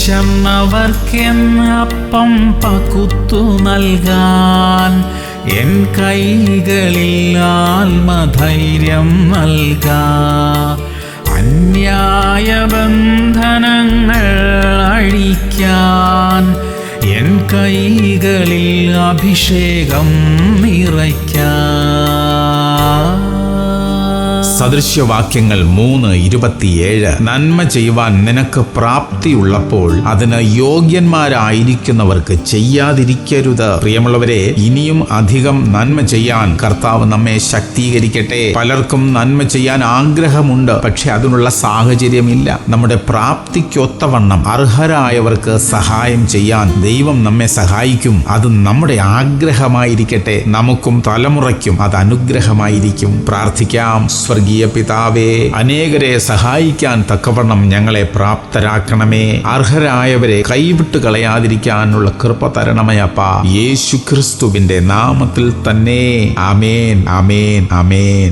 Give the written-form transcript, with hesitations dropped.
വിശന്നവർക്കെന്ന് അപ്പം പകുത്തു നൽകാൻ എൻ കൈകളിൽ ആത്മധൈര്യം നൽകാ. അന്യായ ബന്ധനങ്ങൾ അഴിക്കാൻ എൻ കൈകളിൽ അഭിഷേകം നിറയ്ക്കാൻ. സദൃശ്യവാക്യങ്ങൾ 3:27. നന്മ ചെയ്യുവാൻ നിനക്ക് പ്രാപ്തിയുള്ളപ്പോൾ അതിന് യോഗ്യന്മാരായിരിക്കുന്നവർക്ക് ചെയ്യാതിരിക്കരുത്. പ്രിയമുള്ളവരെ, ഇനിയും അധികം നന്മ ചെയ്യാൻ കർത്താവ് നമ്മെ ശക്തീകരിക്കട്ടെ. പലർക്കും നന്മ ചെയ്യാൻ ആഗ്രഹമുണ്ട്, പക്ഷെ അതിനുള്ള സാഹചര്യമില്ല. നമ്മുടെ പ്രാപ്തിക്കൊത്തവണ്ണം അർഹരായവർക്ക് സഹായം ചെയ്യാൻ ദൈവം നമ്മെ സഹായിക്കും. അത് നമ്മുടെ ആഗ്രഹമായിരിക്കട്ടെ. നമുക്കും തലമുറയ്ക്കും അത് അനുഗ്രഹമായിരിക്കും. പ്രാർത്ഥിക്കാം. സ്വർഗീയ പിതാവേ, അനേകരെ സഹായിക്കാൻ തക്കവണ്ണം ഞങ്ങളെ പ്രാപ്തരാക്കണമേ. അർഹരായവരെ കൈവിട്ട് കളയാതിരിക്കാനുള്ള കൃപ തരണമേ അപ്പാ. യേശുക്രിസ്തുവിന്റെ നാമത്തിൽ തന്നെ. ആമേൻ, ആമേൻ, ആമേൻ.